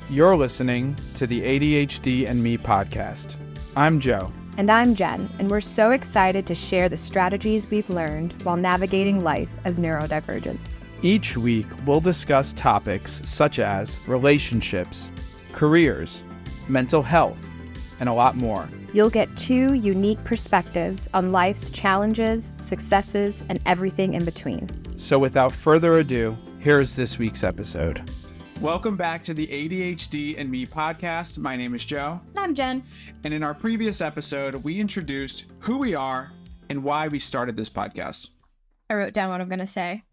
You're listening to the ADHD and Me podcast. I'm Joe. And I'm Jen, and we're so excited to share the strategies we've learned while navigating life as neurodivergents. Each week, we'll discuss topics such as relationships, careers, mental health, and a lot more. You'll get two unique perspectives on life's challenges, successes, and everything in between. So without further ado, here's this week's episode. Welcome back to the ADHD and Me podcast. My name is Joe. I'm Jen. And in our previous episode, we introduced who we are and why we started this podcast. I wrote down what I'm going to say.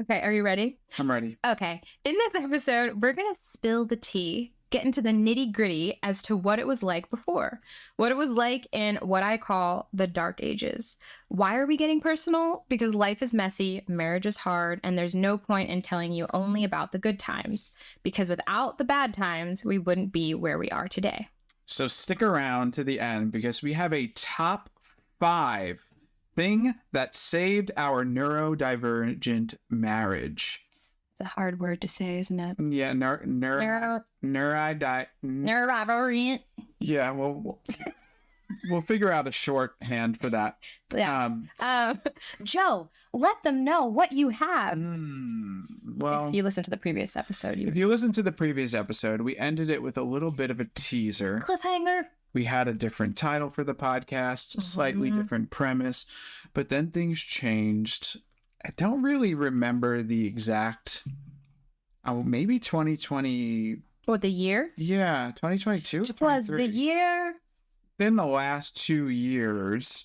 Okay, are you ready? I'm ready. Okay, in this episode, we're going to spill the tea, get into the nitty gritty as to what it was like before, what it was like in what I call the dark ages. Why are we getting personal? Because life is messy, marriage is hard, and there's no point in telling you only about the good times, because without the bad times, we wouldn't be where we are today. So stick around to the end because we have a top 5 thing that saved our neurodivergent marriage. It's a hard word to say, isn't it? Yeah, neurodivergent. Yeah, well, we'll figure out a shorthand for that. Yeah. Joe, let them know what you have. Well, if you listen to the previous episode. If you listen to the previous episode, we ended it with a little bit of a teaser. Cliffhanger. We had a different title for the podcast, a slightly different premise, but then things changed. I don't really remember the exact, maybe 2020. What, the year? Yeah, 2022. Which was the year? In the last 2 years,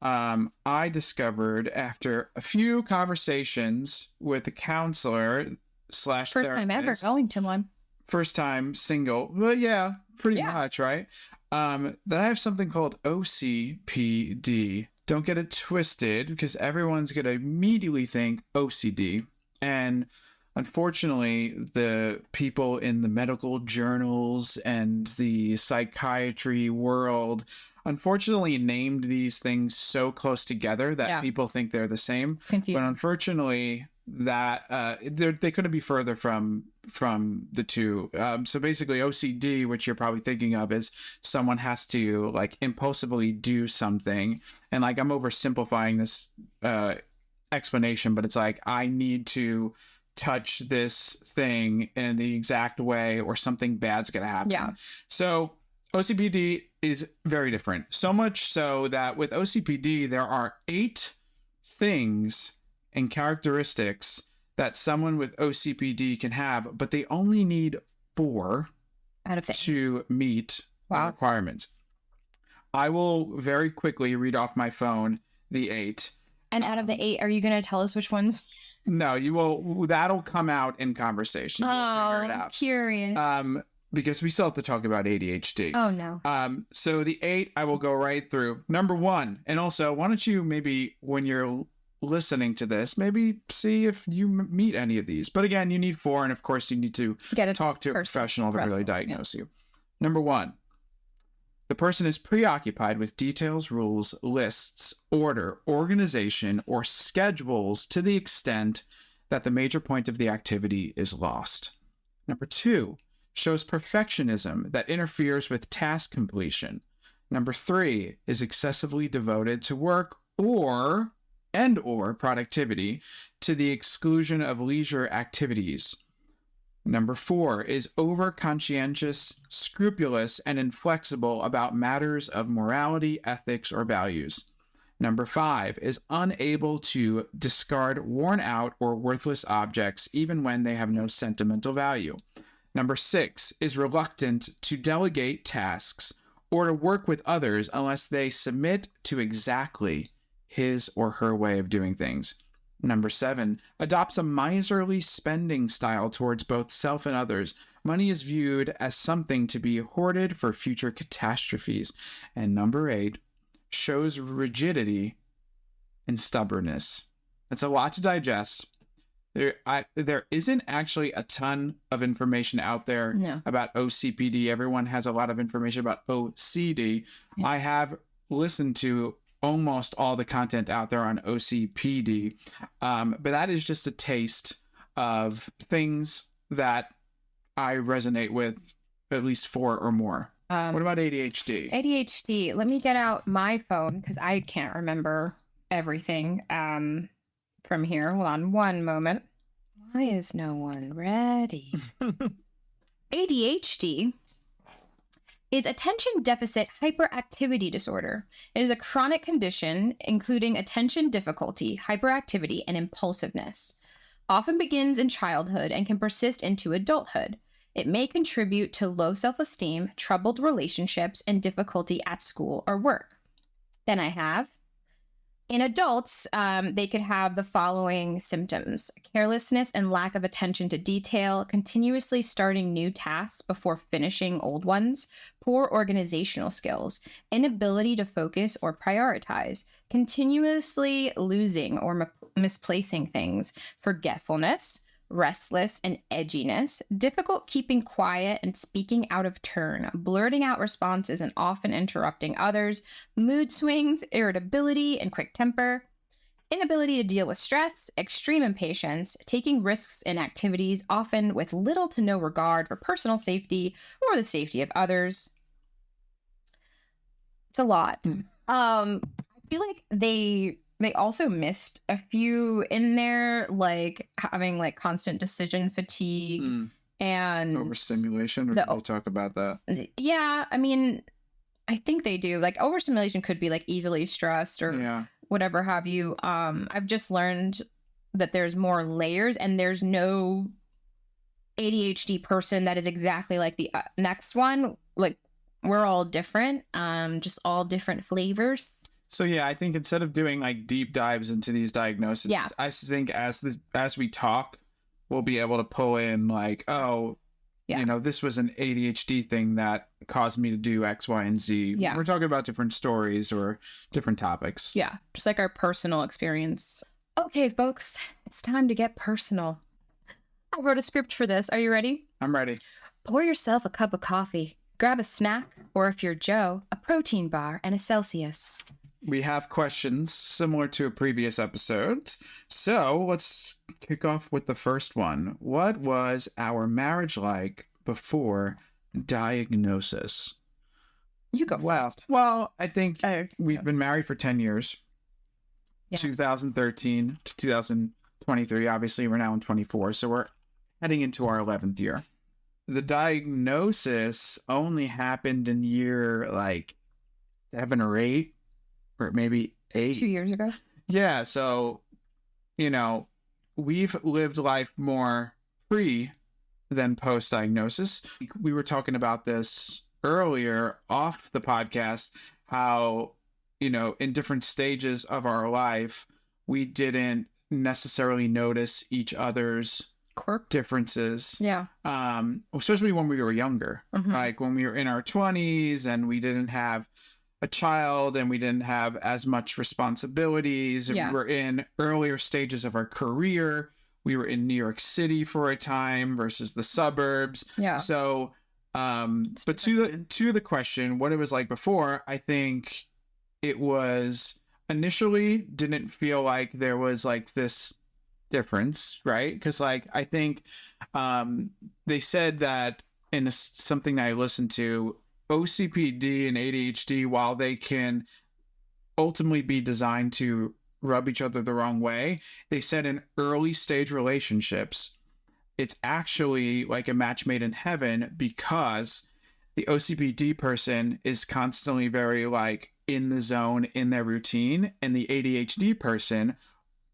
I discovered after a few conversations with a counselor / First time ever going to one. First time single. Well, yeah, pretty much, right? That I have something called OCPD. Don't get it twisted because everyone's going to immediately think OCD. And unfortunately, the people in the medical journals and the psychiatry world unfortunately named these things so close together that people think they're the same. It's confusing. But unfortunately, that they couldn't be further from the two. So basically OCD, which you're probably thinking of, is someone has to like impulsively do something, and like I'm oversimplifying this explanation, but it's like I need to touch this thing in the exact way or something bad's gonna happen. Yeah. So OCPD is very different, so much so that with OCPD there are 8 things and characteristics that someone with OCPD can have, but they only need 4 out of to meet the requirements. I will very quickly read off my phone the 8. And out of the 8, are you going to tell us which ones? No, you will. That'll come out in conversation. I'm curious. Because we still have to talk about ADHD. Oh, no. So the 8, I will go right through. Number 1, and also, why don't you maybe, when you're listening to this, maybe see if you meet any of these. But again, you need 4, and of course you need to talk to a professional to really diagnose you. Number 1, the person is preoccupied with details, rules, lists, order, organization, or schedules to the extent that the major point of the activity is lost. Number 2, shows perfectionism that interferes with task completion. Number 3, is excessively devoted to work or productivity to the exclusion of leisure activities. Number 4, is over-conscientious, scrupulous, and inflexible about matters of morality, ethics, or values. Number 5, is unable to discard worn-out or worthless objects even when they have no sentimental value. Number 6, is reluctant to delegate tasks or to work with others unless they submit to exactly his or her way of doing things. Number 7, adopts a miserly spending style towards both self and others. Money is viewed as something to be hoarded for future catastrophes. And number 8, shows rigidity and stubbornness. That's a lot to digest. There isn't actually a ton of information out there about OCPD. Everyone has a lot of information about OCD. Yeah. I have listened to almost all the content out there on OCPD, but that is just a taste of things that I resonate with at least 4 or more. What about ADHD? ADHD. Let me get out my phone because I can't remember everything from here. Hold on one moment. Why is no one ready? ADHD is attention deficit hyperactivity disorder. It is a chronic condition including attention difficulty, hyperactivity, and impulsiveness. Often begins in childhood and can persist into adulthood. It may contribute to low self-esteem, troubled relationships, and difficulty at school or work. Then I have, in adults, they could have the following symptoms: carelessness and lack of attention to detail, continuously starting new tasks before finishing old ones, poor organizational skills, inability to focus or prioritize, continuously losing or misplacing things, forgetfulness, restless and edginess, difficult keeping quiet and speaking out of turn, blurting out responses and often interrupting others, mood swings, irritability and quick temper, inability to deal with stress, extreme impatience, taking risks in activities, often with little to no regard for personal safety or the safety of others. It's a lot. I feel like they also missed a few in there, like having like constant decision fatigue and overstimulation, or we'll talk about that. Yeah, I mean, I think they do. Like overstimulation could be like easily stressed or whatever have you. I've just learned that there's more layers and there's no ADHD person that is exactly like the next one. Like we're all different, just all different flavors. So yeah, I think instead of doing like deep dives into these diagnoses, I think as we talk, we'll be able to pull in like, you know, this was an ADHD thing that caused me to do X, Y, and Z. Yeah. We're talking about different stories or different topics. Yeah, just like our personal experience. Okay, folks, it's time to get personal. I wrote a script for this. Are you ready? I'm ready. Pour yourself a cup of coffee. Grab a snack, or if you're Joe, a protein bar and a Celsius. We have questions similar to a previous episode. So let's kick off with the first one. What was our marriage like before diagnosis? You go first. Well, I think we've been married for 10 years. Yes. 2013 to 2023. Obviously, we're now in 24. So we're heading into our 11th year. The diagnosis only happened in year like 7 or 8. Or maybe 8. 2 years ago. Yeah, so, you know, we've lived life more pre than post-diagnosis. We were talking about this earlier off the podcast, how, you know, in different stages of our life, we didn't necessarily notice each other's quirks, differences. Yeah. Especially when we were younger. Like when we were in our 20s and we didn't have a child and we didn't have as much responsibilities. We were in earlier stages of our career. We were in New York City for a time versus the suburbs. Yeah. So, but to the question, what it was like before, I think it was initially didn't feel like there was like this difference, right? Because like I think they said that in something that I listened to, OCPD and ADHD, while they can ultimately be designed to rub each other the wrong way, they said in early stage relationships, it's actually like a match made in heaven because the OCPD person is constantly very like in the zone, in their routine, and the ADHD person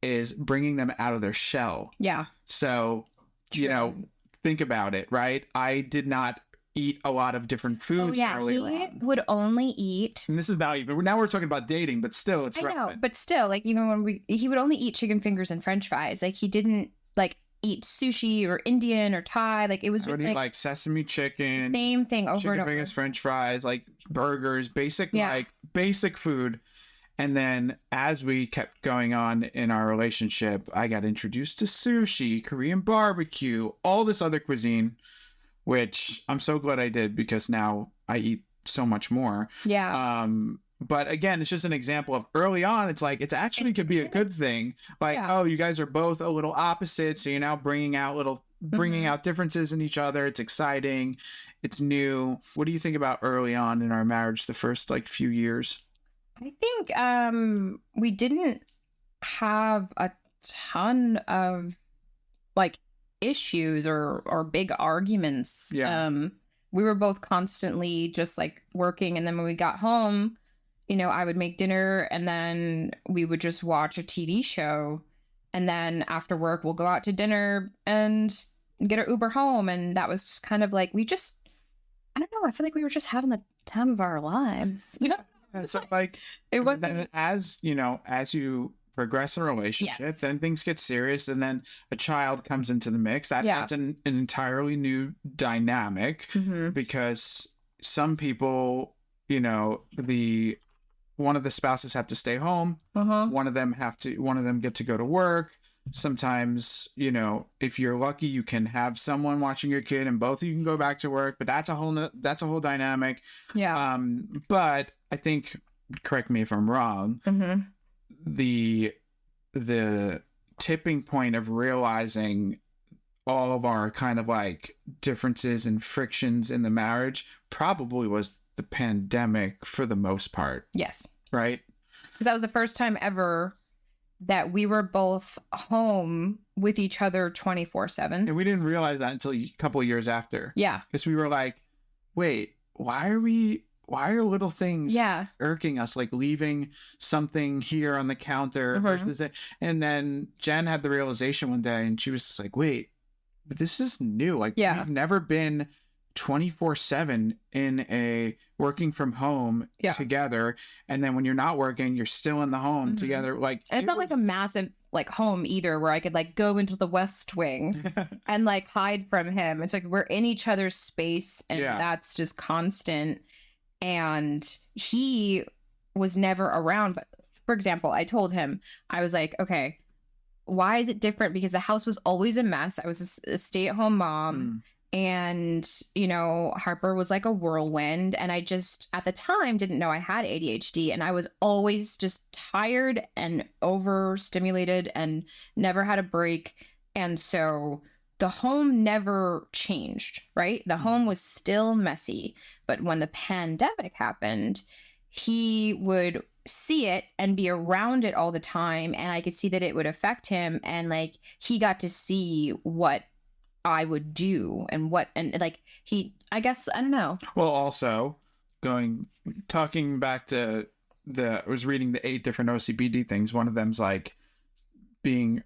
is bringing them out of their shell. Yeah. So, you know, think about it, right? I did not eat a lot of different foods early on. He would only eat, and this is not even, now we're talking about dating, but still it's relevant. I know, but still, like even when he would only eat chicken fingers and french fries. Like he didn't like eat sushi or Indian or Thai. Like it was just like sesame chicken, same thing over and over. Chicken fingers, french fries, like burgers, basic like basic food. And then as we kept going on in our relationship, I got introduced to sushi, Korean barbecue, all this other cuisine, which I'm so glad I did because now I eat so much more. Yeah. But again, it's just an example of early on, it's like, it's actually could be a good thing. Like, oh, you guys are both a little opposite. So you're now bringing out little bringing Mhm. out differences in each other. It's exciting. It's new. What do you think about early on in our marriage, the first like few years? I think we didn't have a ton of like issues or big arguments. Yeah. We were both constantly just like working, and then when we got home, I would make dinner and then we would just watch a TV show, and then after work we'll go out to dinner and get our Uber home, and that was just kind of like we just I don't know, I feel like we were just having the time of our lives. And so like It then wasn't. as you know, as you progress in a relationship, Yes. then things get serious, and then a child comes into the mix. Yeah. That's an entirely new dynamic Hmm. because some people, the one of the spouses have to stay home, Uh-huh. one of them get to go to work. Sometimes, if you're lucky, you can have someone watching your kid and both of you can go back to work, but that's a whole dynamic. Yeah. But I think, correct me if I'm wrong, Hmm. the the tipping point of realizing all of our kind of like differences and frictions in the marriage probably was the pandemic for the most part, Yes. right? Because that was the first time ever that we were both home with each other 24/7. And we didn't realize that until a couple of years after, Yeah. because we were like, wait, why are little things Yeah. irking us, like leaving something here on the counter Mhm. versus it? And then Jen had the realization one day and she was just like, wait, but this is new. Like, Yeah. we've never been 24/7 in a working from home Yeah. together. And then when you're not working, you're still in the home Mhm. together. Like, And it's not like a massive like home either where I could like go into the West Wing and like hide from him. It's like we're in each other's space, and Yeah. that's just constant. And he was never around. But for example, I told him, I was like, okay, why is it different? Because the house was always a mess. I was a stay-at-home mom. And, Harper was like a whirlwind. And I just, at the time, didn't know I had ADHD. And I was always just tired and overstimulated and never had a break. And so the home never changed, right? The home was still messy. But when the pandemic happened, he would see it and be around it all the time. And I could see that it would affect him. And like, he got to see what I would do and like I guess, I don't know. Well, also talking back to I was reading the 8 different OCBD things. One of them's like being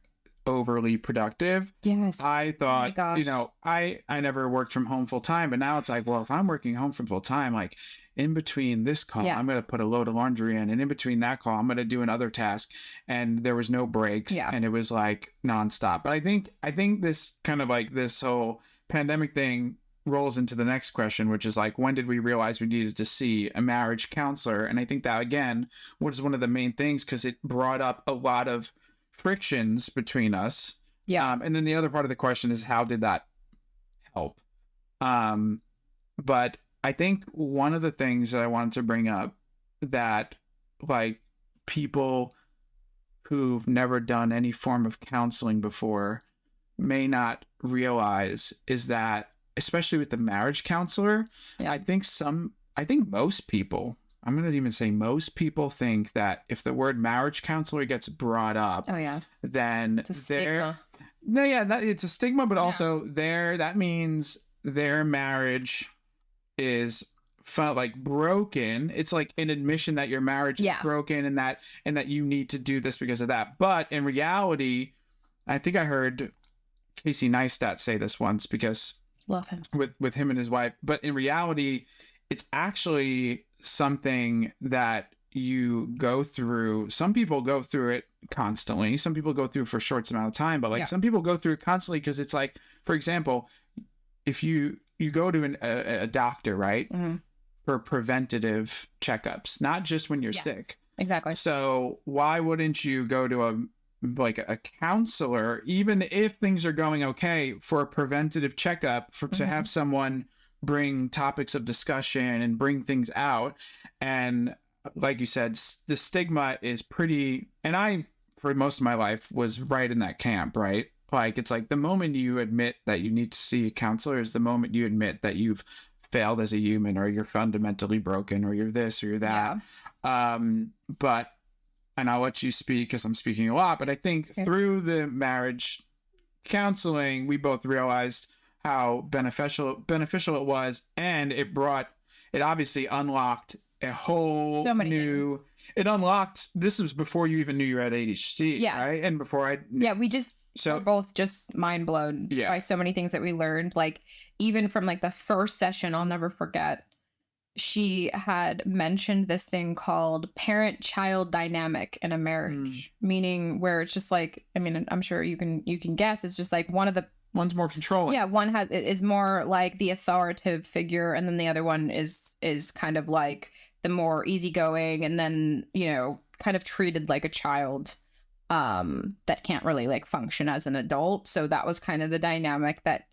overly productive. Yes. I thought, gosh. I never worked from home full time, but now it's like, well, if I'm working home from full time, like in between this call, Yeah. I'm going to put a load of laundry in, and in between that call, I'm going to do another task, and there was no breaks, Yeah. and it was like nonstop. But I think this kind of like this whole pandemic thing rolls into the next question, which is like, when did we realize we needed to see a marriage counselor? And I think that again was one of the main things because it brought up a lot of frictions between us. Yeah. And then the other part of the question is, how did that help? But I think one of the things that I wanted to bring up that like people who've never done any form of counseling before may not realize is that, especially with the marriage counselor, Yeah. I think most people, I'm going to even say most people think that if the word marriage counselor gets brought up, Oh yeah. then It's a stigma. it's a stigma, but also that means their marriage is felt like broken. It's like an admission that your marriage is broken and that you need to do this because of that. But in reality, I think I heard Casey Neistat say this once, because Love him. with him and his wife, but in reality, it's actually something that you go through. Some people go through it constantly. Some people go through for a short amount of time, but like some people go through it constantly because it's like, for example, if you go to a doctor, right, for preventative checkups, not just when you're sick. Exactly. So why wouldn't you go to a counselor, even if things are going okay, for a preventative checkup, to have someone bring topics of discussion and bring things out? And like you said, the stigma is pretty, and I, for most of my life, was right in that camp, right? Like, it's like the moment you admit that you need to see a counselor is the moment you admit that you've failed as a human, or you're fundamentally broken, or you're this or you're that. But, and I'll let you speak because I'm speaking a lot, but I think through the marriage counseling, we both realized how beneficial it was, and it obviously unlocked a whole new things. It unlocked, this was before you even knew you had ADHD, right? And before I we just were both just mind blown by so many things that we learned. Like, even from like the first session, I'll never forget, she had mentioned this thing called parent-child dynamic in a marriage, meaning where it's just like, I mean, I'm sure you can guess, it's just like one's more controlling. Yeah, one is more like the authoritative figure, and then the other one is kind of like the more easygoing, and then, you know, kind of treated like a child that can't really like function as an adult. So that was kind of the dynamic that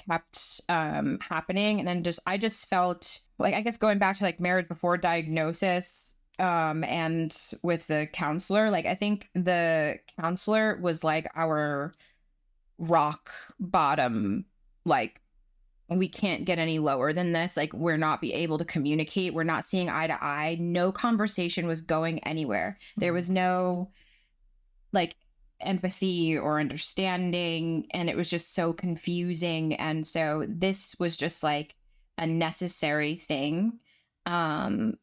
kept happening. And then I just felt like, I guess going back to like marriage before diagnosis, and with the counselor, like I think the counselor was like our rock bottom, like we can't get any lower than this, like we're not be able to communicate, we're not seeing eye to eye, no conversation was going anywhere, there was no like empathy or understanding, and it was just so confusing. And so this was just like a necessary thing. And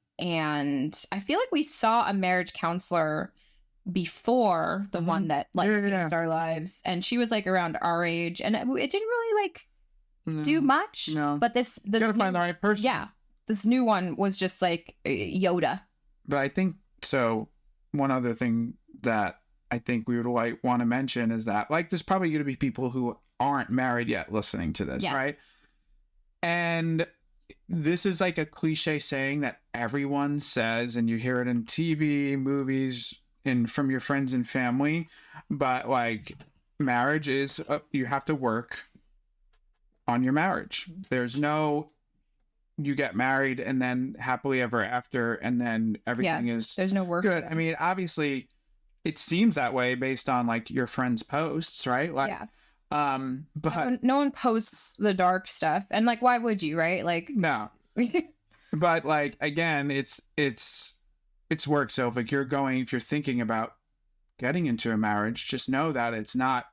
I feel like we saw a marriage counselor before the one that like changed our lives, and she was like around our age, and it didn't really like do much. But this gotta find the right person. This new one was just like Yoda. But I think so. One other thing that I think we would want to mention is that, like, there's probably going to be people who aren't married yet listening to this, right? And this is like a cliche saying that everyone says, and you hear it in TV, movies, and from your friends and family. But like, marriage is, you have to work on your marriage. There's no, you get married and then happily ever after, and then everything is there's no work. Good. I mean, obviously, it seems that way based on like your friends' posts, right? Like, but no one posts the dark stuff, and like, why would you, right? Like, no. But like, again, it's work. So if you're thinking about getting into a marriage, just know that it's not,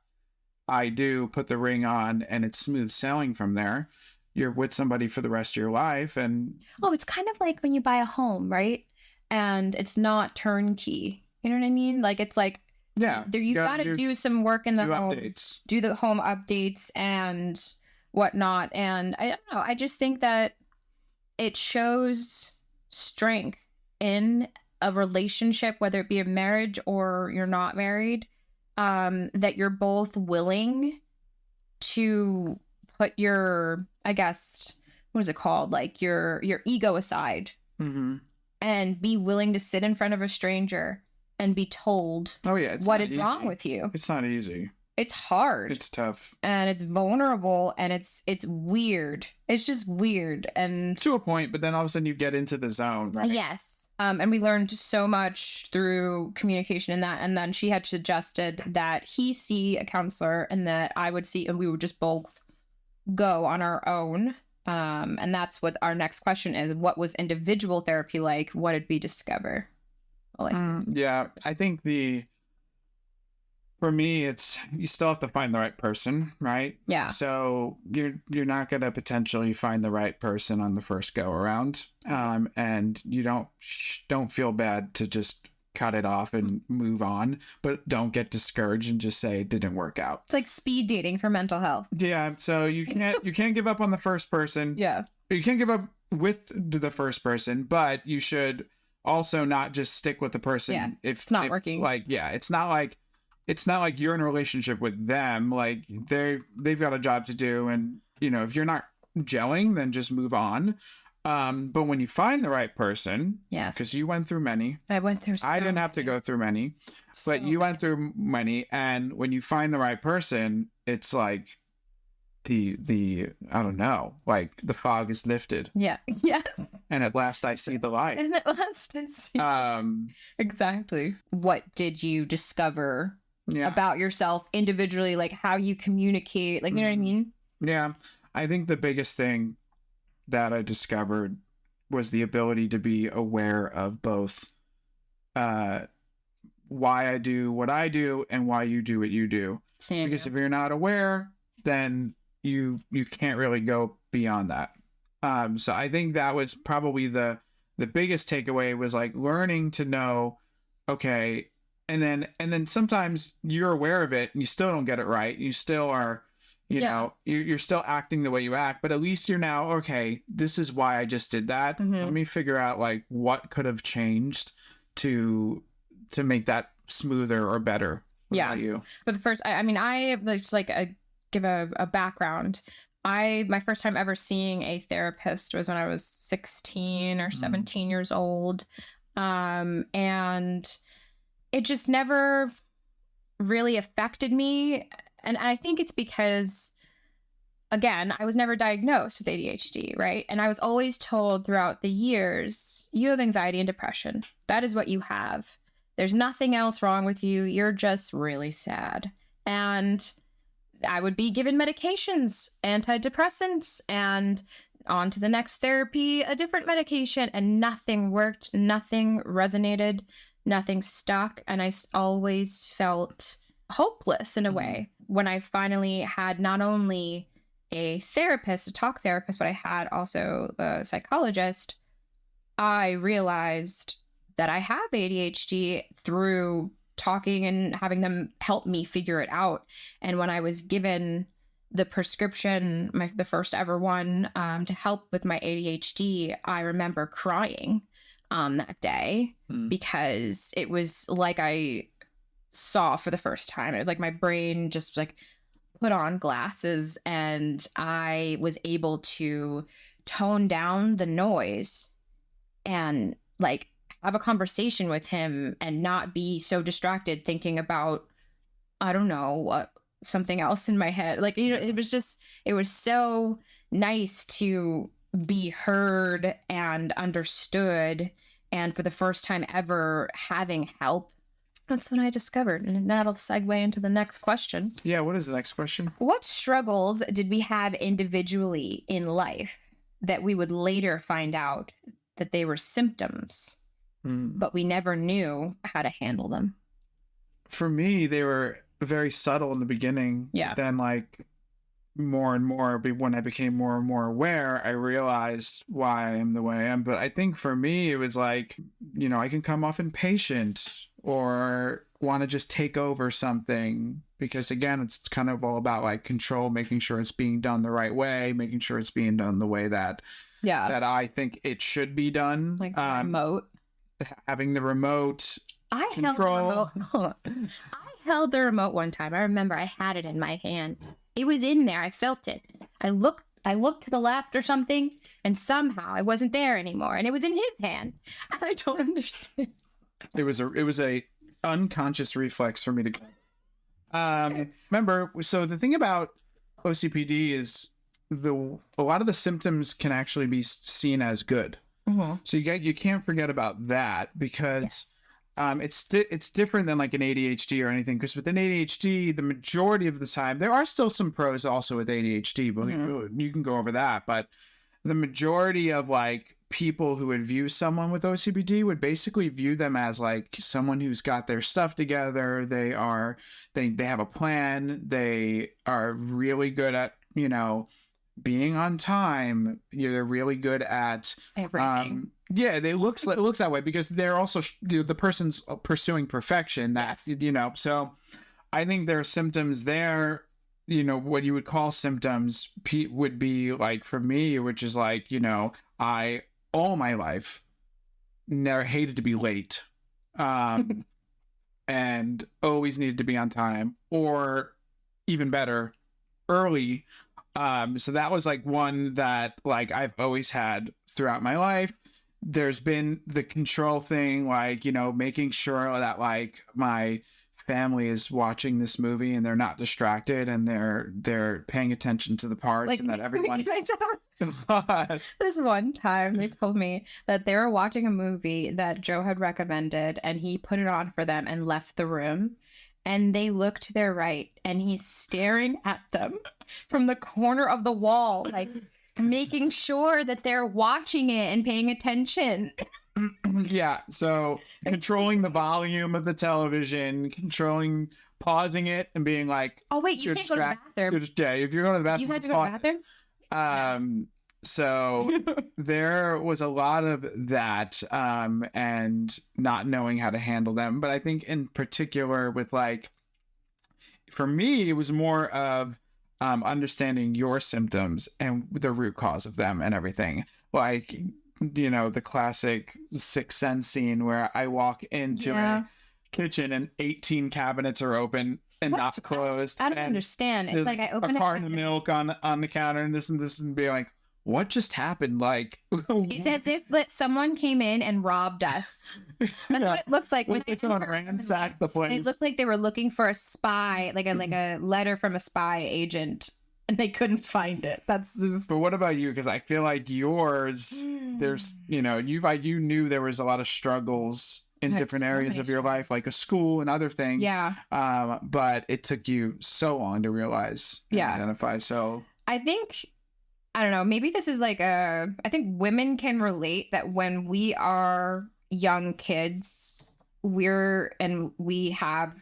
I do put the ring on and it's smooth sailing from there. You're with somebody for the rest of your life. And it's kind of like when you buy a home, right? And it's not turnkey. You know what I mean? Like, it's like, you got to do some work in the home, do the home updates and whatnot. And I don't know, I just think that it shows strength in a relationship, whether it be a marriage or you're not married, that you're both willing to put your, I guess, what is it called? Like your ego aside, and be willing to sit in front of a stranger and be told what is wrong with you. It's not easy. It's hard. It's tough. And it's vulnerable, and it's weird. It's just weird. And to a point, but then all of a sudden you get into the zone, right? Yes. And we learned so much through communication in that. And then she had suggested that he see a counselor and that I would see, and we would just both go on our own. And that's what our next question is. What was individual therapy like? What did we discover? I think for me, it's, you still have to find the right person, right? Yeah. So you're not going to potentially find the right person on the first go around. And you don't feel bad to just cut it off and move on, but don't get discouraged and just say it didn't work out. It's like speed dating for mental health. Yeah. So you can't give up on the first person. Yeah. You can't give up with the first person, but you should also not just stick with the person if it's not working. Like, it's not like you're in a relationship with them. Like, they've got a job to do, and if you're not gelling, then just move on. But when you find the right person, because you went through many. I went through I didn't have to go through many, but you went through many, and when you find the right person, it's like the I don't know, like the fog is lifted. Yeah. Yes. And at last I see the light. And at last I see. Exactly. What did you discover Yeah. about yourself individually, like how you communicate, like, you know what I mean? Yeah. I think the biggest thing that I discovered was the ability to be aware of both uh, why I do what I do and why you do what you do. Same. Because if you're not aware, then you can't really go beyond that. So I think that was probably the biggest takeaway was like learning to know, okay, and then sometimes you're aware of it and you still don't get it right. You still are, you know, you're still acting the way you act, but at least you're now, okay, this is why I just did that. Let me figure out like what could have changed to make that smoother or better. What about you? For the first, I mean, I just like give a background. My first time ever seeing a therapist was when I was 16 or 17 years old. And it just never really affected me. And I think it's because, again, I was never diagnosed with ADHD, right? And I was always told throughout the years, you have anxiety and depression. That is what you have. There's nothing else wrong with you. You're just really sad. And I would be given medications, antidepressants, and on to the next therapy, a different medication, and nothing worked, nothing resonated, nothing stuck. And I always felt hopeless in a way when I finally had not only a therapist, a talk therapist, but I had also a psychologist. I realized that I have ADHD through talking and having them help me figure it out. And when I was given the prescription, the first ever one, to help with my ADHD, I remember crying that day because it was like I saw for the first time. It was like my brain just like put on glasses and I was able to tone down the noise and like have a conversation with him and not be so distracted thinking about, I don't know, what something else in my head. Like, you know, it was so nice to be heard and understood. And for the first time ever having help, that's when I discovered. And that'll segue into the next question. Yeah, what is the next question? What struggles did we have individually in life that we would later find out that they were symptoms, but we never knew how to handle them? For me, they were very subtle in the beginning. Yeah. Then, like, more and more, when I became more and more aware, I realized why I am the way I am. But I think for me, it was like, you know, I can come off impatient or want to just take over something because, again, it's kind of all about like control, making sure it's being done the right way, making sure it's being done the way that I think it should be done. Like the remote. Having the remote. I held the remote one time. I remember I had it in my hand. It was in there. I felt it. I looked to the left or something, and somehow I wasn't there anymore, and it was in his hand. I don't understand. It was a unconscious reflex for me to remember. So the thing about OCPD is a lot of the symptoms can actually be seen as good. So you can't forget about that because it's different than like an ADHD or anything. Because with an ADHD, the majority of the time, there are still some pros also with ADHD, but you can go over that. But the majority of like people who would view someone with OCPD would basically view them as like someone who's got their stuff together. They have a plan. They are really good at, you know, being on time. They're really good at everything. It looks that way because they're also the person's pursuing perfection. You know, so I think there are symptoms there. You know, what you would call symptoms would be like for me, which is like, you know, I all my life never hated to be late, and always needed to be on time, or even better, early. So that was like one that like I've always had throughout my life. There's been the control thing, like, you know, making sure that like my family is watching this movie and they're not distracted and they're paying attention to the parts, like, and that everyone's this one time they told me that they were watching a movie that Joe had recommended and he put it on for them and left the room. and they look to their right, and he's staring at them from the corner of the wall, like making sure that they're watching it and paying attention. Yeah, so controlling the volume of the television, pausing it and being like, Oh wait, you can't go to the bathroom. yeah, if you're going to the bathroom, You had to go to the bathroom? So there was a lot of that, and not knowing how to handle them. But I think in particular with like, for me, it was more of understanding your symptoms and the root cause of them and everything. Like, the classic Sixth Sense scene where I walk into a kitchen and 18 cabinets are open and not closed. I don't understand. It's like I open a carton of milk on the counter and this and be like, what just happened? Like, it's as if someone came in and robbed us. That's what it looks like when it's on ransack the place. It looked like they were looking for a spy, like a letter from a spy agent, and they couldn't find it. That's just. But what about you? Because I feel like yours, there's, you knew there was a lot of struggles in different areas of your life, like a school and other things. Yeah. But it took you so long to realize and identify. So I think, I don't know, maybe this is like I think women can relate that when we are young kids, we have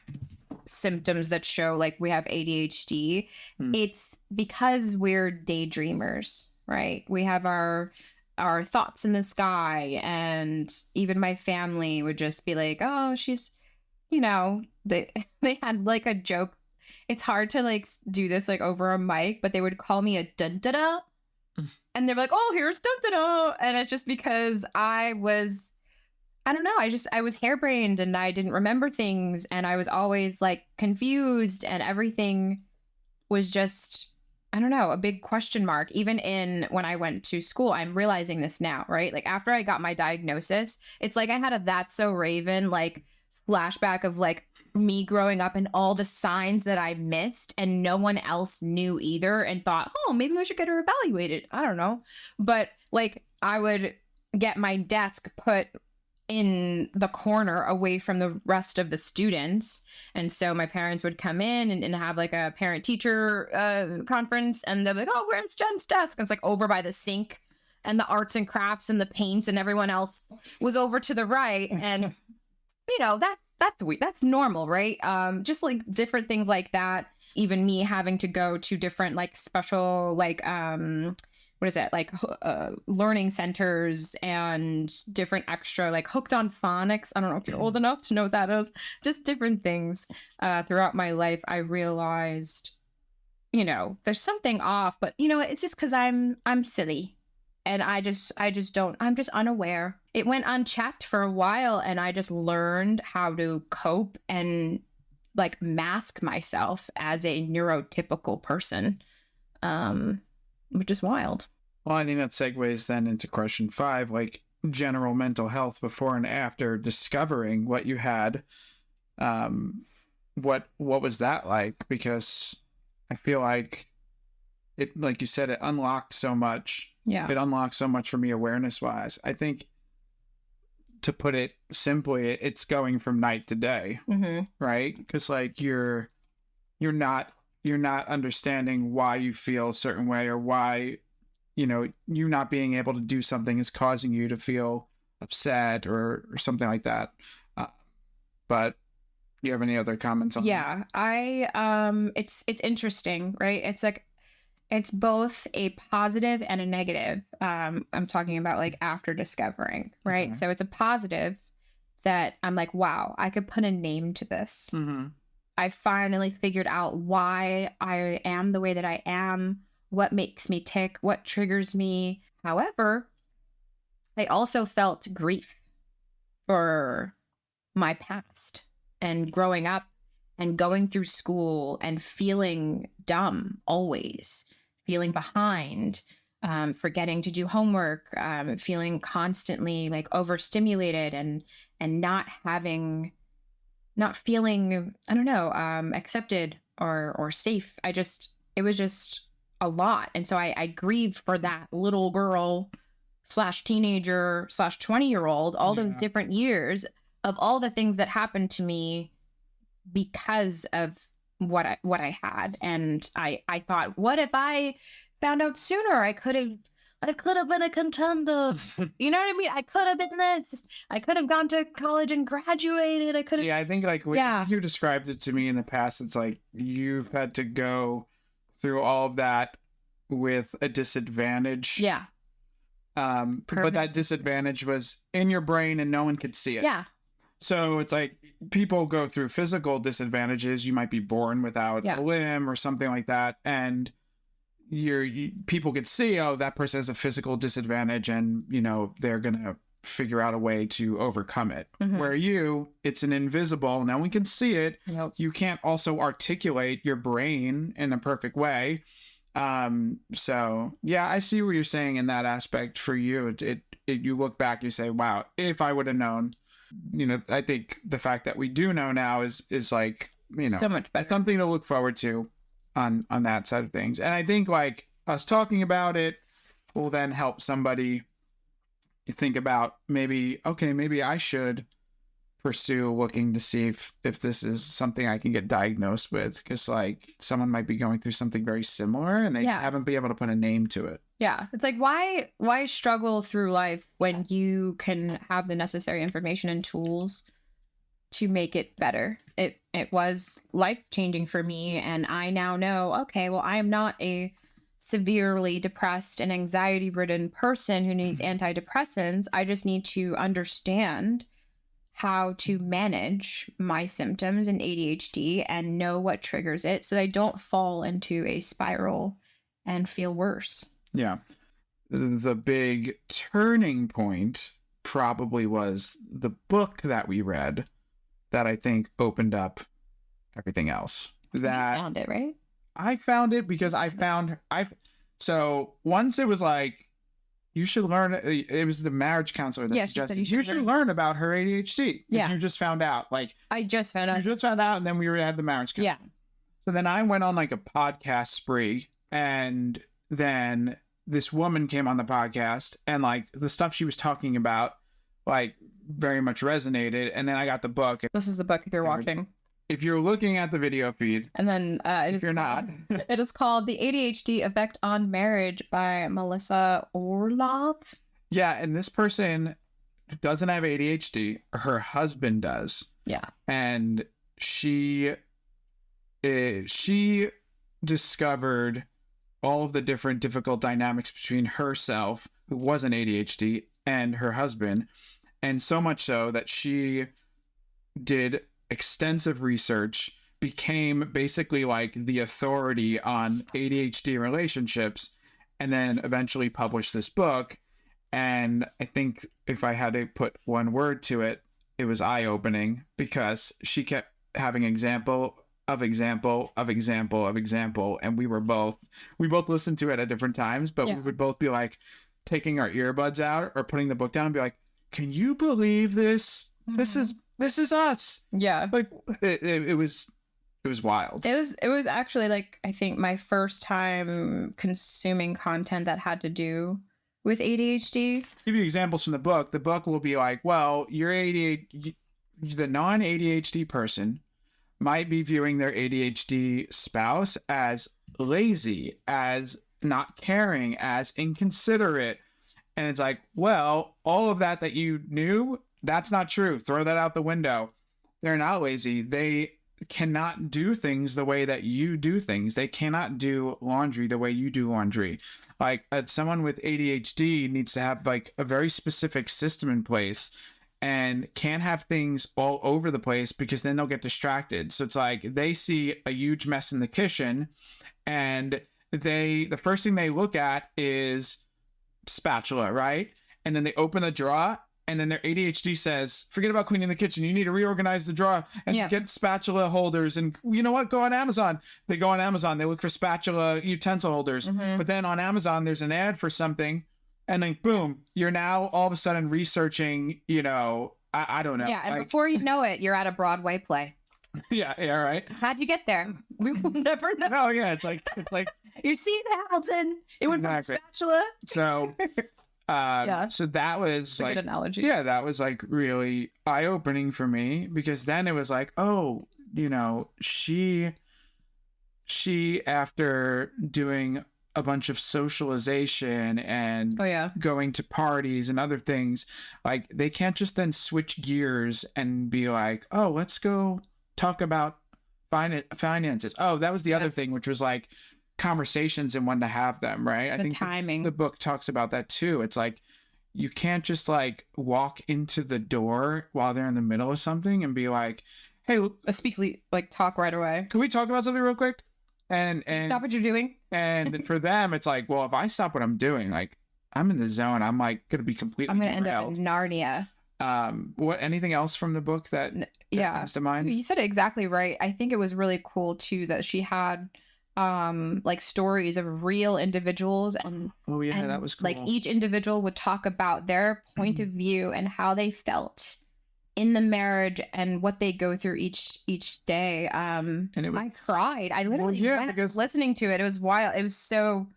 symptoms that show like we have ADHD. It's because we're daydreamers, right? We have our thoughts in the sky, and even my family would just be like, oh, she's, they had like a joke. It's hard to like do this like over a mic, but they would call me a dun-da-da. And they're like, oh, here's dun-da-da. And it's just because I was harebrained and I didn't remember things, and I was always like confused, and everything was just, I don't know, a big question mark. Even when I went to school, I'm realizing this now, right? Like after I got my diagnosis, it's like I had a That's So Raven like flashback of like me growing up and all the signs that I missed and no one else knew either, and thought, oh, maybe we should get her evaluated. I don't know. But like I would get my desk put in the corner away from the rest of the students. And so my parents would come in and have like a parent teacher conference, and they're like, oh, where's Jen's desk? And it's like over by the sink, and the arts and crafts and the paint and everyone else was over to the right. And that's weird. That's normal, right? Just like different things like that. Even me having to go to different like special like what is it, like learning centers and different extra like hooked on phonics. I don't know if you're old enough to know what that is. Just different things throughout my life. I realized, there's something off, but it's just because I'm silly. And I just don't, I'm just unaware. It went unchecked for a while, and I just learned how to cope and like mask myself as a neurotypical person, which is wild. Well, I think that segues then into question 5, like general mental health before and after discovering what you had. What was that like? Because I feel like it, like you said, it unlocked so much. Yeah. It unlocked so much for me awareness wise. I think, to put it simply, it's going from night to day, right? Because like you're not understanding why you feel a certain way, or why, you not being able to do something is causing you to feel upset or something like that. But do you have any other comments on that? It's interesting, right? It's like, it's both a positive and a negative. I'm talking about like after discovering, right? Okay. So it's a positive that I'm like, wow, I could put a name to this. I finally figured out why I am the way that I am, what makes me tick, what triggers me. However, I also felt grief for my past and growing up and going through school and feeling dumb always, feeling behind, forgetting to do homework, feeling constantly like overstimulated and not feeling, I don't know, accepted or safe. It was just a lot. And so I grieved for that little girl / teenager / 20-year-old, all those different years of all the things that happened to me because of what I had. And I thought, what if I found out sooner? I could have been a contender. You know what I mean? I could have been this. I could have gone to college and graduated. I could have. Yeah, I think like when Yeah. you described it to me in the past, it's like you've had to go through all of that with a disadvantage. Yeah. But Perfect. that disadvantage was in your brain and no one could see it. Yeah. So it's like people go through physical disadvantages. You might be born without Yeah. a limb or something like that, and people could see, oh, that person has a physical disadvantage, and they're gonna figure out a way to overcome it. Mhm. Where it's an invisible, no one can see it. Yep. You can't also articulate your brain in a perfect way. So yeah, I see what you're saying in that aspect. For you, you look back, you say, wow, if I would have known. I think the fact that we do know now is like, So much better. something to look forward to on that side of things. And I think like us talking about it will then help somebody think about maybe I should pursue looking to see if this is something I can get diagnosed with, because like someone might be going through something very similar and they Yeah. haven't been able to put a name to it. Yeah. It's like, why struggle through life when you can have the necessary information and tools to make it better? It was life-changing for me, and I now know, okay, well, I am not a severely depressed and anxiety-ridden person who needs antidepressants. I just need to understand how to manage my symptoms and ADHD and know what triggers it so I don't fall into a spiral and feel worse. Yeah. The big turning point probably was the book that we read that I think opened up everything else. That You found it, right? I found it because so once it was like, you should learn, it was the marriage counselor that Yeah, she suggested, said you should learn about her ADHD. Yeah. You just found out. Like, I just found you out. just found out, and then we had the marriage counselor. Yeah. So then I went on like a podcast spree, and then this woman came on the podcast, and like the stuff she was talking about, like very much resonated. And then I got the book. This is the book if you're watching. If you're looking at the video feed, And then if you're not, it is called The ADHD Effect on Marriage by Melissa Orlov. yeah, and this person doesn't have ADHD. Her husband does. Yeah. And she discovered all of the different difficult dynamics between herself, who was an ADHD, and her husband, and so much so that she did extensive research, became basically like the authority on ADHD relationships, and then eventually published this book. And I think if I had to put one word to it, it was eye-opening, because she kept having example of example of example of example, and we both listened to it at different times, but Yeah. we would both be like taking our earbuds out or putting the book down and be like, can you believe this? This is us. Yeah. Like it was wild. It was actually like, I think, my first time consuming content that had to do with ADHD. Give you examples from the book. The book will be like, well, you're ADHD, the non-ADHD person might be viewing their ADHD spouse as lazy, as not caring, as inconsiderate. And it's like, well, all of that you knew, that's not true. Throw that out the window. They're not lazy. They cannot do things the way that you do things. They cannot do laundry the way you do laundry. Like someone with ADHD needs to have like a very specific system in place, and can't have things all over the place, because then they'll get distracted. So it's like they see a huge mess in the kitchen, and the first thing they look at is spatula, right? And then they open the drawer, and then their ADHD says, forget about cleaning the kitchen. You need to reorganize the drawer and get spatula holders. And you know what? Go on Amazon. They go on Amazon. They look for spatula utensil holders. But then on Amazon, there's an ad for something. And then boom, you're now all of a sudden researching, I don't know. Yeah. And before you know it, you're at a Broadway play. Yeah, right. How'd you get there? We will never know. No, yeah, it's like You see Hamilton. It went Exactly. from spatula. so. Yeah. So that was It's a like, good analogy. yeah, that was like really eye-opening for me, because then it was like, oh, you know, she after doing a bunch of socialization and Oh yeah. going to parties and other things, like they can't just then switch gears and be like, oh, let's go talk about finances. Oh, that was the other Yes. thing, which was like conversations and when to have them, right? I The think timing. the book talks about that too. It's like you can't just like walk into the door while they're in the middle of something and be like, hey, like talk right away. can we talk about something real quick? And Stop what you're doing. and for them, it's like, well, if I stop what I'm doing, like I'm in the zone. I'm like gonna be completely. I'm gonna end up derailed. in Narnia. What? Anything else from the book that Yeah, comes to mind? you said it exactly right. I think it was really cool too that she had like stories of real individuals and Oh yeah, and that was cool. like each individual would talk about their point of view and how they felt in the marriage and what they go through each day. And it was, I cried. I literally wept because listening to it. It was wild. It was so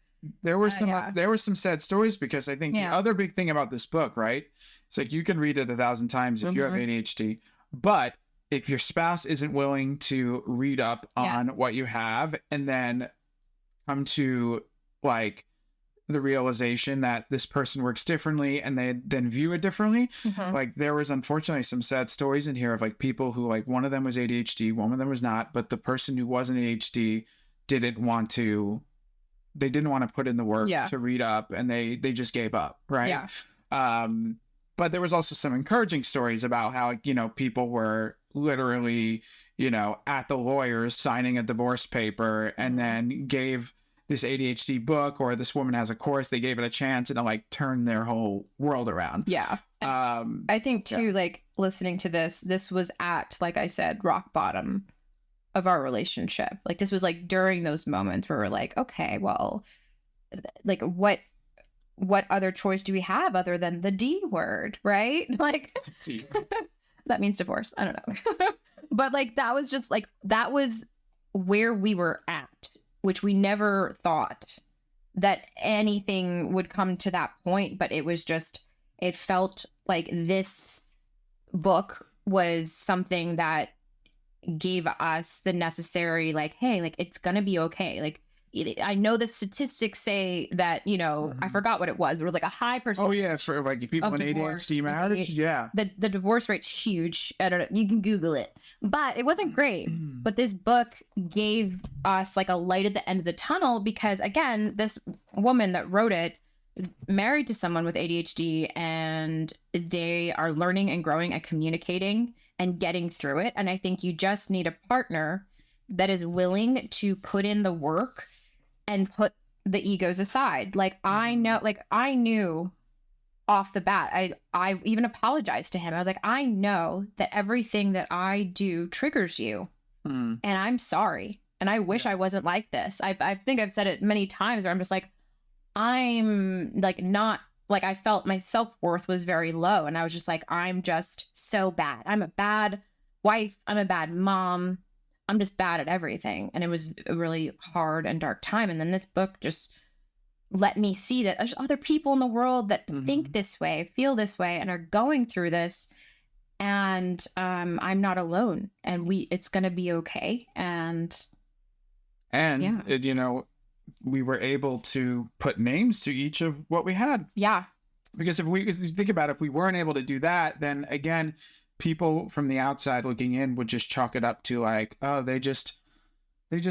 there were some yeah. there were some sad stories because I think the other big thing about this book, right? It's like you can read it 1,000 times if you have ADHD, but if your spouse isn't willing to read up on what you have and then come to like the realization that this person works differently and they then view it differently. Like there was unfortunately some sad stories in here of like people who like one of them was ADHD, one of them was not, but the person who wasn't ADHD didn't want to put in the work to read up and they just gave up, right? But there was also some encouraging stories about how, you know, people were literally, you know, at the lawyers signing a divorce paper and then gave this ADHD book, or this woman has a course, they gave it a chance and it like turned their whole world around. Yeah. I think too, like listening to this was at, like I said, rock bottom of our relationship. Like this was like during those moments where we're like, okay, well, like what other choice do we have other than the D word, right? Like that means divorce. I don't know. But like that was just like that was where we were at, which we never thought that anything would come to that point. But it was just, it felt like this book was something that gave us the necessary, like, hey, like, it's gonna be okay. Like, I know the statistics say that, you know, I forgot what it was, but it was like a high percentage. Oh yeah, for like people in ADHD marriage, yeah. The divorce rate's huge. I don't know. You can Google it, but it wasn't great. But this book gave us like a light at the end of the tunnel because, again, this woman that wrote it is married to someone with ADHD, and they are learning and growing and communicating and getting through it. And I think you just need a partner that is willing to put in the work and put the egos aside. Like I knew off the bat, I even apologized to him. I was like, I know that everything that I do triggers you and I'm sorry. And I wish I wasn't like this. I think I've said it many times where I'm just like, I'm like not like, I felt my self-worth was very low. And I was just like, I'm just so bad. I'm a bad wife. I'm a bad mom. I'm just bad at everything. And it was a really hard and dark time. And then this book just let me see that there's other people in the world that think this way, feel this way, and are going through this. And I'm not alone. And it's going to be okay. And yeah. You know, we were able to put names to each of what we had. Yeah. Because if you think about it, if we weren't able to do that, then again, people from the outside looking in would just chalk it up to like, oh, they just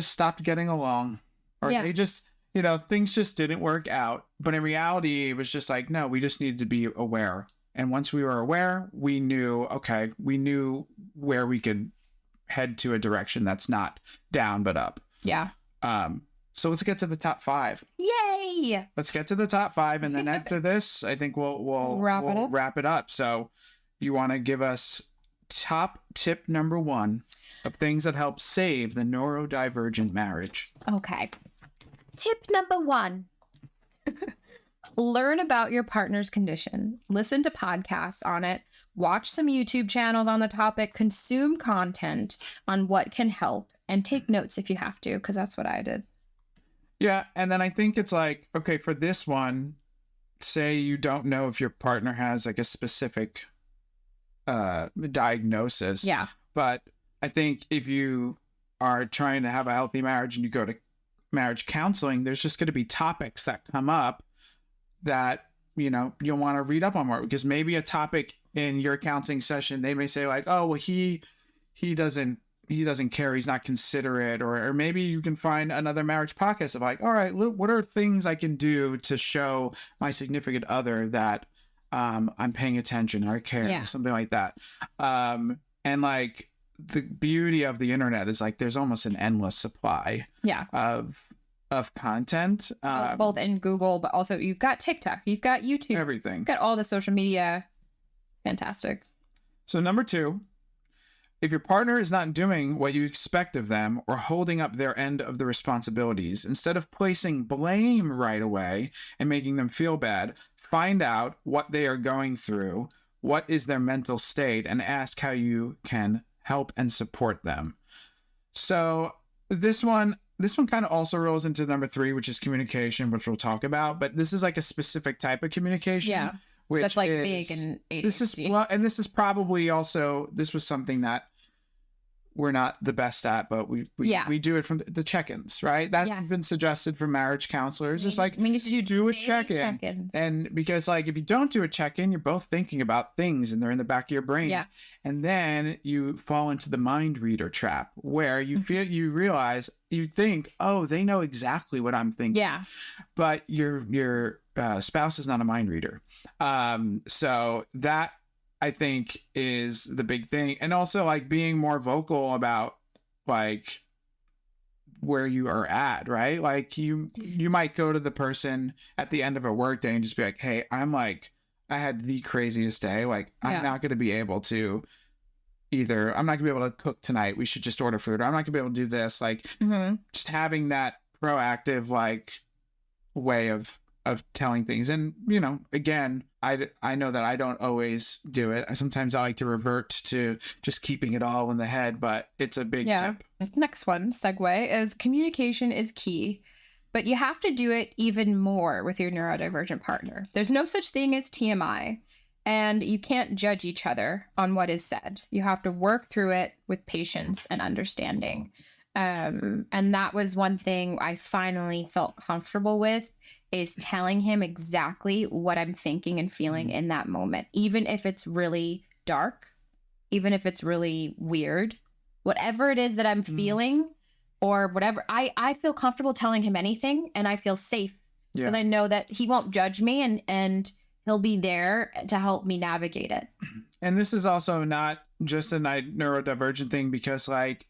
stopped getting along, or they just, you know, things just didn't work out. But in reality, it was just like, no, we just needed to be aware. And once we were aware, we knew where we could head to a direction that's not down, but up. Yeah. So let's get to the top 5. Yay! Let's get to the top 5. And then after this, I think we'll wrap it up. So you want to give us top tip number 1 of things that help save the neurodivergent marriage. Okay. Tip number 1. Learn about your partner's condition. Listen to podcasts on it. Watch some YouTube channels on the topic. Consume content on what can help. And take notes if you have to, because that's what I did. Yeah, and then I think it's like, okay, for this one, say you don't know if your partner has like a specific diagnosis. Yeah. But I think if you are trying to have a healthy marriage and you go to marriage counseling, there's just going to be topics that come up that, you'll want to read up on more, because maybe a topic in your counseling session, they may say like, oh, well, he doesn't care, he's not considerate, or maybe you can find another marriage podcast of like, all right, what are things I can do to show my significant other that I'm paying attention or I care, or something like that. And like the beauty of the internet is like there's almost an endless supply of content, both in Google, but also you've got TikTok, you've got YouTube, everything, you've got all the social media. Fantastic. So number 2, if your partner is not doing what you expect of them or holding up their end of the responsibilities, instead of placing blame right away and making them feel bad, find out what they are going through, what is their mental state, and ask how you can help and support them. So this one kind of also rolls into number 3, which is communication, which we'll talk about, but this is like a specific type of communication. Yeah. Which that's like big in ADHD. This is probably also, this was something that we're not the best at, but we do it from the check-ins, right? That's been suggested for marriage counselors. It's like, we need to do a check-in. Check-ins. And because like, if you don't do a check-in, you're both thinking about things and they're in the back of your brains. Yeah. And then you fall into the mind reader trap where you realize, you think, oh, they know exactly what I'm thinking. Yeah. But your spouse is not a mind reader. So that, I think, is the big thing. And also like being more vocal about like where you are at, right? Like you might go to the person at the end of a work day and just be like, hey, I had the craziest day. Like I'm not going to be able to I'm not gonna be able to cook tonight. We should just order food. Or I'm not gonna be able to do this. Like just having that proactive like way of telling things. And again, I know that I don't always do it. Sometimes I like to revert to just keeping it all in the head, but it's a big tip. Next one, segue, is communication is key, but you have to do it even more with your neurodivergent partner. There's no such thing as TMI, and you can't judge each other on what is said. You have to work through it with patience and understanding. And that was one thing I finally felt comfortable with, is telling him exactly what I'm thinking and feeling in that moment, even if it's really dark, even if it's really weird, whatever it is that I'm feeling or whatever, I feel comfortable telling him anything, and I feel safe because I know that he won't judge me and he'll be there to help me navigate it. And this is also not just a neurodivergent thing, because like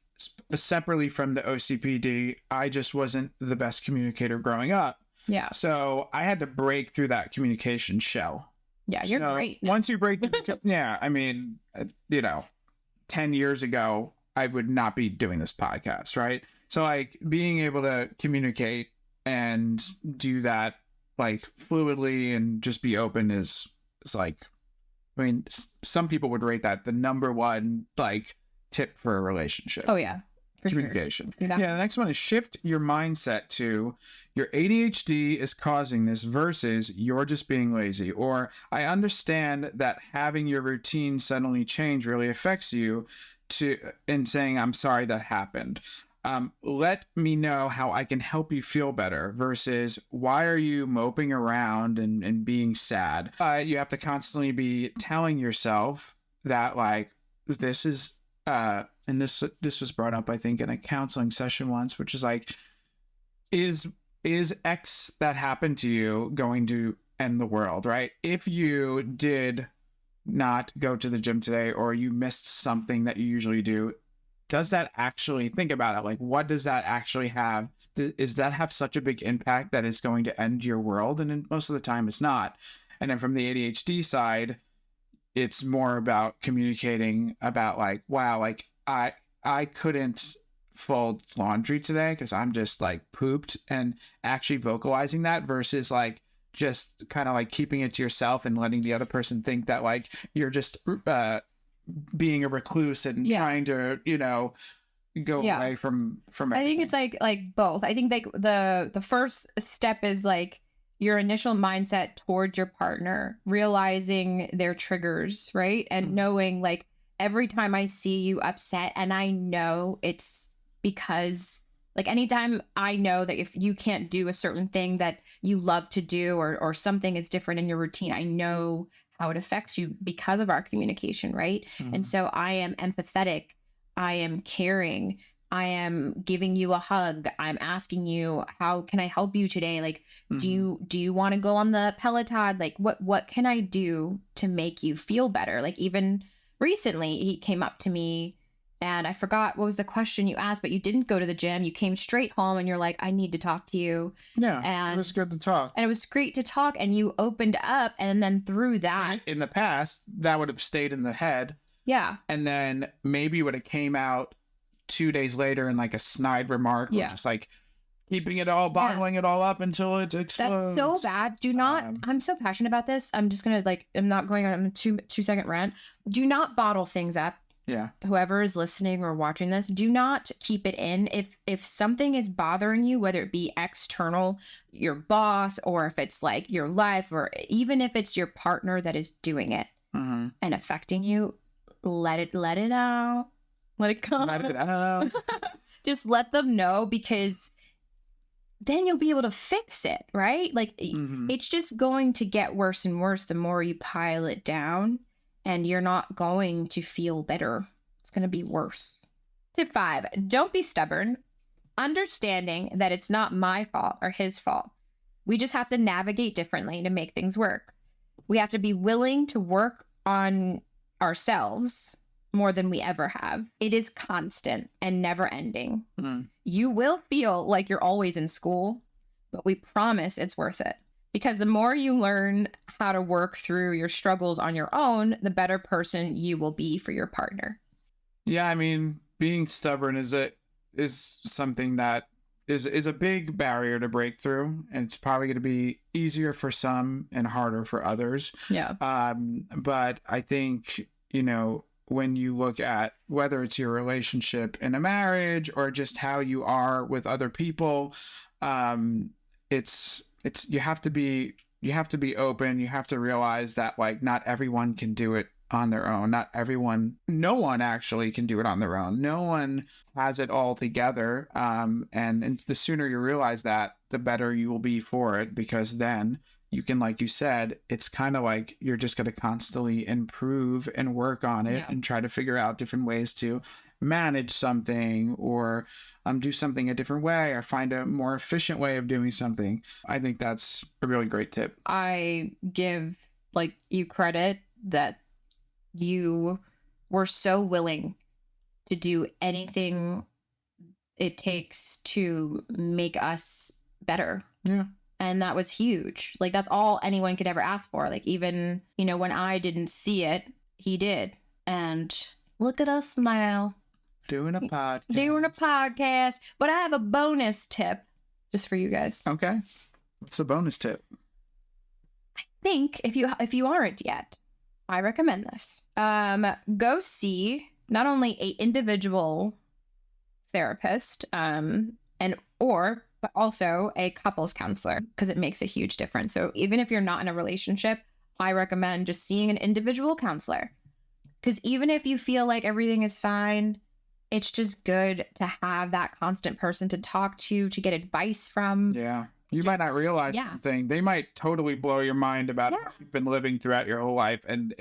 separately from the OCPD, I just wasn't the best communicator growing up. Yeah. So I had to break through that communication shell. Yeah, you're great. Once you break through, 10 years ago, I would not be doing this podcast, right? So like being able to communicate and do that like fluidly and just be open is like, I mean, some people would rate that the number one like tip for a relationship. Oh yeah. For communication. Sure. Yeah. The next one is shift your mindset to your ADHD is causing this versus you're just being lazy. Or I understand that having your routine suddenly change really affects you and saying, I'm sorry that happened. Let me know how I can help you feel better versus why are you moping around and being sad? You have to constantly be telling yourself that like, this is, and this was brought up, I think, in a counseling session once, which is like, is X that happened to you going to end the world, right? If you did not go to the gym today, or you missed something that you usually do, does that actually, think about it, like what does that actually have? Does that have such a big impact that it's going to end your world? And most of the time it's not. And then from the ADHD side, it's more about communicating about like, wow, like I couldn't fold laundry today because I'm just like pooped, and actually vocalizing that versus like just kind of like keeping it to yourself and letting the other person think that like you're just being a recluse and trying to, go away from everything. I think it's like both. I think like the first step is like your initial mindset towards your partner, realizing their triggers, right? And knowing like every time I see you upset, and I know it's because, like, anytime I know that if you can't do a certain thing that you love to do, or something is different in your routine, I know how it affects you because of our communication, right? And so I am empathetic. I am caring. I am giving you a hug. I'm asking you, how can I help you today? Like, do you want to go on the Peloton? Like, what can I do to make you feel better? Like, even recently he came up to me, and I forgot what was the question you asked, but you didn't go to the gym. You came straight home and you're like, I need to talk to you. Yeah, and it was good to talk. And it was great to talk, and you opened up, and then through that, In the past, that would have stayed in the head. yeah. And then maybe would have came out 2 days later in like a snide remark, or just like keeping it all, bottling it all up until it explodes. That's so bad. Do not, I'm so passionate about this. I'm just going to I'm not going on a 2-second rant. Do not bottle things up. Yeah. Whoever is listening or watching this, do not keep it in. If something is bothering you, whether it be external, your boss, or if it's like your life, or even if it's your partner that is doing it and affecting you, let it out. Let it come. Let it out. Just let them know, because then you'll be able to fix it, right? Like, it's just going to get worse and worse the more you pile it down. And you're not going to feel better. It's going to be worse. Tip 5, don't be stubborn. Understanding that it's not my fault or his fault. We just have to navigate differently to make things work. We have to be willing to work on ourselves more than we ever have. It is constant and never ending. You will feel like you're always in school, but we promise it's worth it. Because the more you learn how to work through your struggles on your own, the better person you will be for your partner. Yeah, I mean, being stubborn is something that is a big barrier to break through, and it's probably going to be easier for some and harder for others. Yeah. But I think, when you look at whether it's your relationship in a marriage or just how you are with other people, you have to be open. You have to realize that, like, not everyone can do it on their own. No one actually can do it on their own. No one has it all together. And the sooner you realize that, the better you will be for it, because then you can, like you said, it's kind of like you're just going to constantly improve and work on it and try to figure out different ways to manage something, or do something a different way, or find a more efficient way of doing something. I think that's a really great tip. I give you credit that you were so willing to do anything it takes to make us better. Yeah. And that was huge. Like, that's all anyone could ever ask for. Like, even, when I didn't see it, he did. And look at us now. Doing a podcast. But I have a bonus tip just for you guys. Okay. What's the bonus tip? I think if you aren't yet, I recommend this. Go see not only a individual therapist, but also a couples counselor, because it makes a huge difference. So even if you're not in a relationship, I recommend just seeing an individual counselor. Because even if you feel like everything is fine, it's just good to have that constant person to talk to get advice from. Yeah. You might not realize something. They might totally blow your mind about how you've been living throughout your whole life and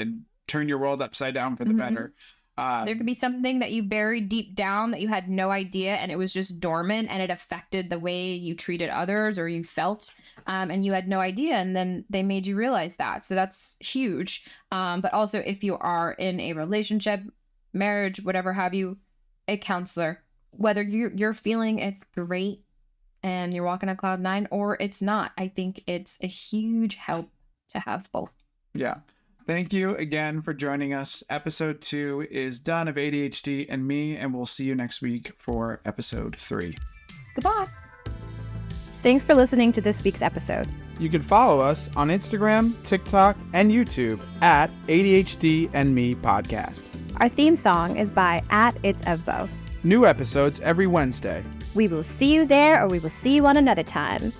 turn your world upside down for the better. There could be something that you buried deep down that you had no idea, and it was just dormant, and it affected the way you treated others or you felt, and you had no idea, and then they made you realize that. So that's huge. But also, if you are in a relationship, marriage, whatever have you, a counselor, whether you're feeling it's great and you're walking on cloud 9 or it's not, I think it's a huge help to have both. Yeah. Thank you again for joining us. Episode 2 is done of ADHD and me, and we'll see you next week for episode 3. Goodbye. Thanks for listening to this week's episode. You can follow us on Instagram, TikTok, and YouTube at ADHD and Me Podcast. Our theme song is by @It'sOfBoth. New episodes every Wednesday. We will see you there, or we will see you on another time.